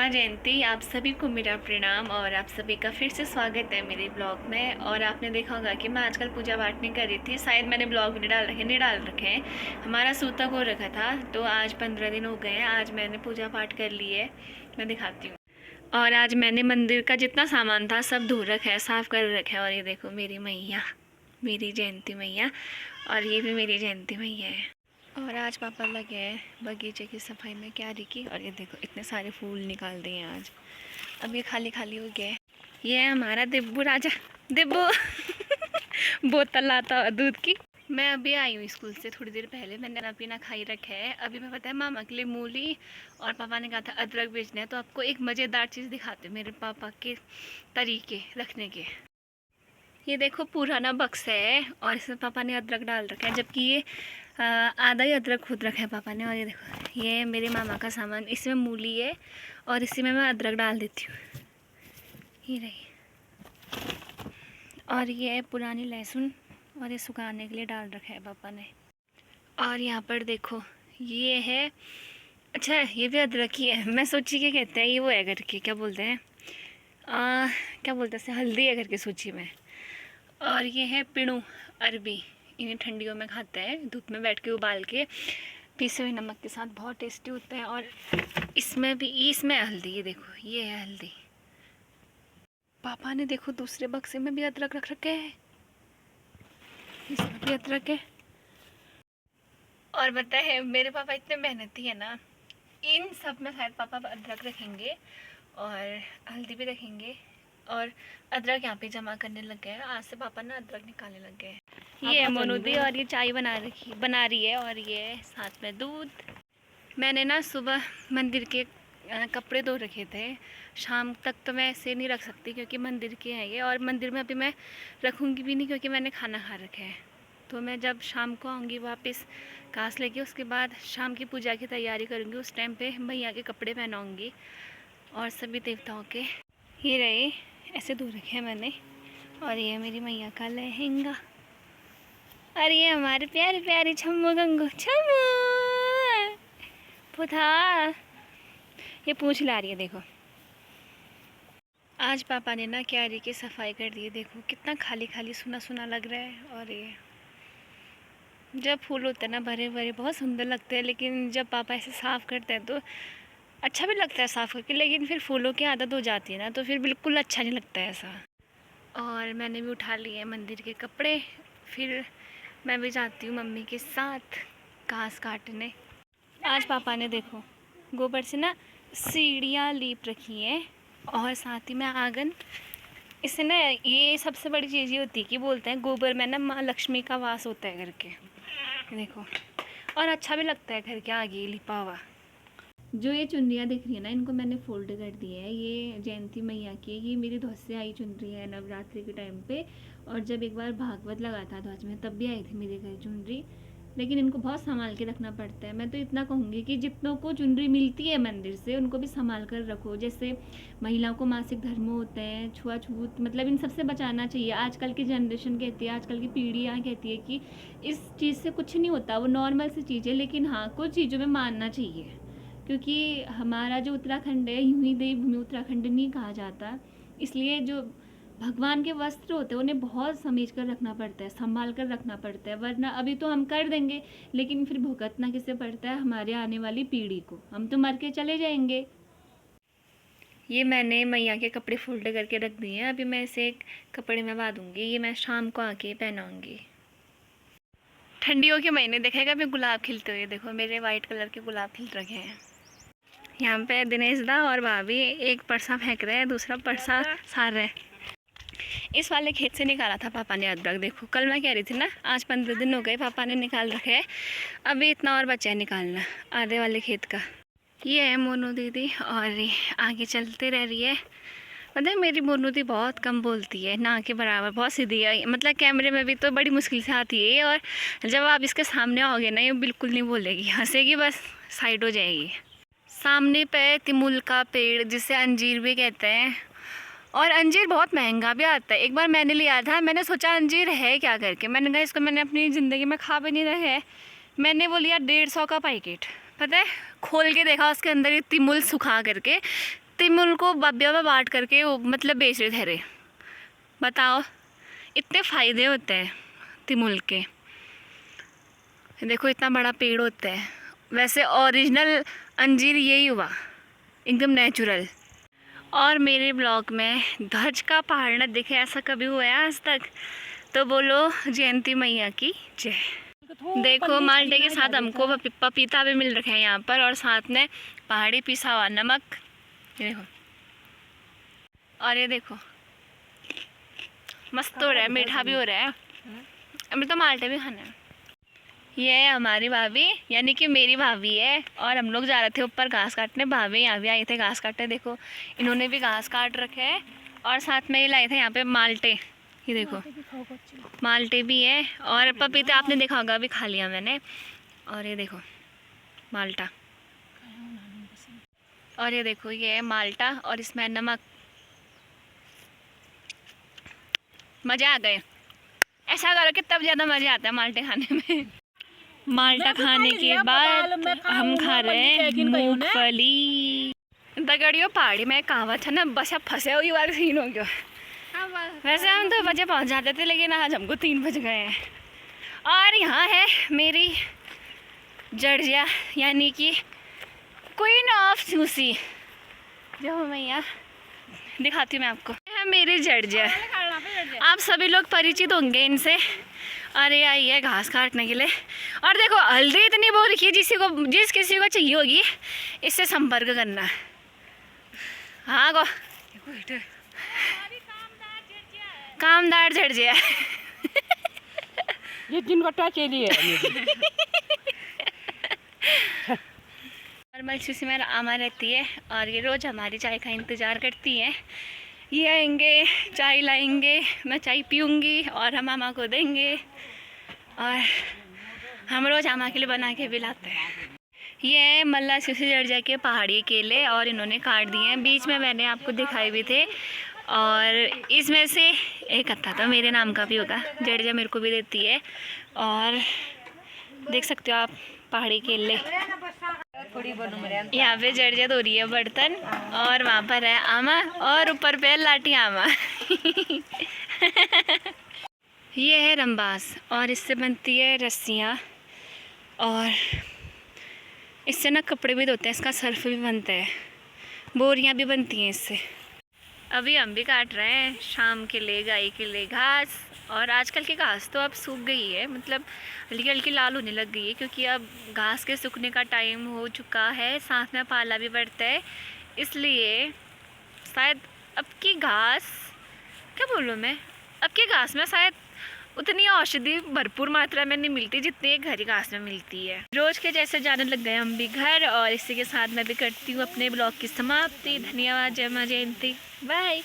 अन्नपूर्णा जयंती। आप सभी को मेरा प्रणाम और आप सभी का फिर से स्वागत है मेरे ब्लॉग में। और आपने देखा होगा कि मैं आजकल पूजा पाठ नहीं कर रही थी, शायद मैंने ब्लॉग भी नहीं डाल रखे हैं। हमारा सूतक हो रखा था तो आज 15 दिन हो गए हैं। आज मैंने पूजा पाठ कर ली है, मैं दिखाती हूँ। और आज मैंने मंदिर का जितना सामान था सब धो रखा है, साफ़ कर रखा है। और ये देखो मेरी मैया, मेरी जयंती मैया, और ये भी मेरी जयंती मैया है। और आज पापा लगे हैं बगीचे की सफाई में, क्यारी की। और ये देखो इतने सारे फूल निकाल दिए हैं आज। अब ये खाली खाली हो गया है। ये है हमारा दिब्बू राजा, दिब्बू बोतल लाता हुआ दूध की। मैं अभी आई हूँ स्कूल से थोड़ी देर पहले, मैंने खाना पीना खाई रखा है। अभी मैं पता है मामा के लिए मूली और पापा ने कहा था अदरक बेचना है, तो आपको एक मज़ेदार चीज़ दिखाते मेरे पापा के तरीके रखने के। ये देखो पुराना बक्सा है और इसमें पापा ने अदरक डाल रखा है, जबकि ये आधा ही अदरक खुद रखा है पापा ने। और ये देखो ये मेरे मामा का सामान, इसमें मूली है और इसी में मैं अदरक डाल देती हूँ, ये रही। और ये है पुरानी लहसुन और ये सुखाने के लिए डाल रखा है पापा ने। और यहाँ पर देखो ये है, अच्छा ये भी अदरक ही है। मैं सोची क्या कहते हैं, ये वो है करके क्या बोलते हैं, क्या बोलते हैं, हल्दी है करके सोची में। और ये है पिणू अरबी, इन्हें ठंडियों में खाते हैं, धूप में बैठ के उबाल के पीसे हुए नमक के साथ, बहुत टेस्टी होते हैं। और इसमें भी, इसमें हल्दी, ये देखो ये है हल्दी। पापा ने देखो दूसरे बक्से में भी अदरक रख रखे है, इसमें भी अदरक है। और पता है मेरे पापा इतने मेहनती है ना, इन सब में शायद पापा अदरक रखेंगे और हल्दी भी रखेंगे। और अदरक यहाँ पे जमा करने लग गए हैं, आज से पापा ना अदरक निकालने लग गए हैं। ये है मोनूदी और ये चाय बना रही है, और ये साथ में दूध। मैंने ना सुबह मंदिर के कपड़े धो रखे थे, शाम तक तो मैं ऐसे नहीं रख सकती क्योंकि मंदिर के हैं ये, और मंदिर में अभी मैं रखूँगी भी नहीं क्योंकि मैंने खाना खा रखा है। तो मैं जब शाम को आऊँगी वापस कास लेके, उसके बाद शाम की पूजा की तैयारी करूँगी। उस टाइम पे मैया के कपड़े पहनाऊँगी और सभी देवताओं के। ये रहे ऐसे धो रखे हैं मैंने। और ये मेरी मैया का लहंगा, और ये हमारे प्यारे प्यारे छम्मू गंगू, छम्मू पुथा, ये पूंछ ला रही है देखो। आज पापा ने ना क्यारी की सफाई कर दी है, देखो कितना खाली खाली सुना सुना लग रहा है। और ये जब फूल होते हैं ना भरे भरे, बहुत सुंदर लगते हैं, लेकिन जब पापा ऐसे साफ़ करते हैं तो अच्छा भी लगता है साफ़ करके, लेकिन फिर फूलों की आदत हो जाती है ना, तो फिर बिल्कुल अच्छा नहीं लगता है ऐसा। और मैंने भी उठा लिए मंदिर के कपड़े, फिर मैं भी जाती हूँ मम्मी के साथ घास काटने। आज पापा ने देखो गोबर से ना सीढ़ियाँ लीप रखी हैं और साथ ही में आंगन। इससे ना ये सबसे बड़ी चीज़ ये होती है कि बोलते हैं गोबर में ना माँ लक्ष्मी का वास होता है घर के, देखो। और अच्छा भी लगता है घर के आगे लिपा हुआ। जो ये चुनरियाँ दिख रही है ना, इनको मैंने फोल्ड कर दी है। ये जयंती मैया की, ये मेरी ध्वज से आई चुनरी है नवरात्रि के टाइम पे। और जब एक बार भागवत लगा था ध्वज में, तब भी आई थी मेरे घर चुनरी। लेकिन इनको बहुत संभाल के रखना पड़ता है। मैं तो इतना कहूँगी कि जितनों को चुनरी मिलती है मंदिर से, उनको भी संभाल कर रखो। जैसे महिलाओं को मासिक धर्म होते हैं, छुआछूत, मतलब इन सबसे बचाना चाहिए। आजकल की जनरेशन कहती है, आजकल की पीढ़ियाँ कहती है कि इस चीज़ से कुछ नहीं होता, वो नॉर्मल सी चीज़ है। लेकिन हाँ, कुछ चीज़ों में मानना चाहिए, क्योंकि हमारा जो उत्तराखंड है, यूं ही देवभूमि उत्तराखंड नहीं कहा जाता। इसलिए जो भगवान के वस्त्र होते हैं उन्हें बहुत समेज कर रखना पड़ता है, संभाल कर रखना पड़ता है, वरना अभी तो हम कर देंगे लेकिन फिर भुगतना किसे पड़ता है, हमारे आने वाली पीढ़ी को। हम तो मर के चले जाएंगे। ये मैंने मैया के कपड़े फोल्ड करके रख दिए हैं, अभी मैं इसे एक कपड़े में बांधूंगी, ये मैं शाम को आके पहनाऊंगी। ठंडियों के महीने देखेगा मैं गुलाब खिलते हुए, देखो मेरे वाइट कलर के गुलाब खिल रखे हैं। यहाँ पे दिनेश दा और भाभी एक परसा फेंक रहे हैं, दूसरा परसा सार रहे हैं। इस वाले खेत से निकाला था पापा ने अदरक, देखो कल मैं कह रही थी ना आज 15 दिन हो गए पापा ने निकाल रखे है, अभी इतना और बचा है निकालना आधे वाले खेत का। ये है मोनू दीदी, और आगे चलते रह रही है। मतलब मेरी मोनू दी बहुत कम बोलती है, ना के बराबर, बहुत सीधी है। मतलब कैमरे में भी तो बड़ी मुश्किल से आती है, और जब आप इसके सामने आओगे ना ये बिल्कुल नहीं बोलेगी, हंसेगी बस, साइड हो जाएगी। सामने पे तिमुल का पेड़, जिसे अंजीर भी कहते हैं, और अंजीर बहुत महंगा भी आता है। एक बार मैंने लिया था, मैंने सोचा अंजीर है क्या करके, मैंने कहा इसको मैंने अपनी ज़िंदगी में खा भी नहीं रहा है। मैंने वो लिया 150 का पैकेट, पता है खोल के देखा उसके अंदर ये तिमुल सुखा करके तिमुल को बब्बियों में बांट करके वो मतलब बेच रहे थे रे। बताओ, इतने फ़ायदे होते हैं तिमुल के। देखो इतना बड़ा पेड़ होता है। वैसे ओरिजिनल अंजीर यही हुआ, एकदम नेचुरल। और मेरे ब्लॉग में ध्वज का पहाड़ न दिखे ऐसा कभी हुआ है आज तक? तो बोलो जयंती मैया की जय। देखो माल्टे के साथ हमको पपीता भी मिल रखा है यहाँ पर, और साथ में पहाड़ी पिसा हुआ नमक। ये देखो, और ये देखो मस्त हो रहा है, मीठा भी हो रहा है। अभी तो माल्टे भी खाना है। ये है हमारी भाभी, यानी कि मेरी भाभी है, और हम लोग जा रहे थे ऊपर घास काटने। भाभी यहाँ भी आए थे घास काटने। देखो इन्होंने भी घास काट रखे है, और साथ में ये लाए थे यहाँ पे माल्टे। ये देखो माल्टे भी है, और पपीते आपने देखा होगा, अभी खा लिया मैंने। और ये देखो माल्टा, और ये देखो ये है माल्टा, और इसमें नमक। मज़े आ गए। ऐसा करो कि तब ज़्यादा मज़े आता है माल्टे खाने में। माल्टा खाने के बाद हम खा रहे हैं मूंगफली। दगड़ियों पहाड़ी में कहावत है ना, बस अब फंसे हुई वाला सीन हो गया। वैसे हम 2 बजे पहुंच जाते थे, लेकिन आज हमको 3 बज गए हैं। और यहाँ है मेरी जर्जिया, यानी कि क्वीन ऑफ सूसी। जो मैया दिखाती हूँ मैं आपको, है मेरी जर्जिया। आप सभी लोग परिचित होंगे इनसे। अरे आई है घास काटने के लिए। और देखो हल्दी इतनी बो रखी है, जिस किसी को चाहिए होगी इससे संपर्क करना है। हाँ गो कामदार जर्जिया ये दिन का चलिए। नॉर्मल सूसी में आमा रहती है, और ये रोज़ हमारी चाय का इंतज़ार करती है। ये आएंगे, चाय लाएंगे, मैं चाय पीऊँगी और हम मामा को देंगे, और हम रोज़ मामा के लिए बना के भी लाते हैं। ये है मल्ला सूसी जर्जिया के पहाड़ी केले, और इन्होंने काट दिए हैं। बीच में मैंने आपको दिखाए भी थे, और इसमें से एक अत्था तो मेरे नाम का भी होगा। जर्जिया मेरे को भी देती है, और देख सकते हो आप पहाड़ी केले। यहाँ पे जर्जिया धो रही है बर्तन, और वहाँ पर है आमा, और ऊपर पे है लाठी आमा। ये है रंबास, और इससे बनती है रस्सियाँ, और इससे ना कपड़े भी धोते हैं। इसका सर्फ भी बनता है, बोरियाँ भी बनती हैं इससे। अभी हम भी काट रहे हैं शाम के लिए गाय के लिए घास। और आजकल की घास तो अब सूख गई है, मतलब हल्की हल्की लाल होने लग गई है, क्योंकि अब घास के सूखने का टाइम हो चुका है। साथ में पाला भी बढ़ता है, इसलिए शायद अब की घास, क्या बोलूँ मैं, अब की घास में शायद उतनी औषधि भरपूर मात्रा में नहीं मिलती जितनी एक हरी घास में मिलती है। रोज़ के जैसे जाने लग गए हम भी घर, और इसी के साथ मैं भी करती हूँ अपने ब्लॉग की समाप्ति। धन्यवाद। जय मां जयंती। बाय।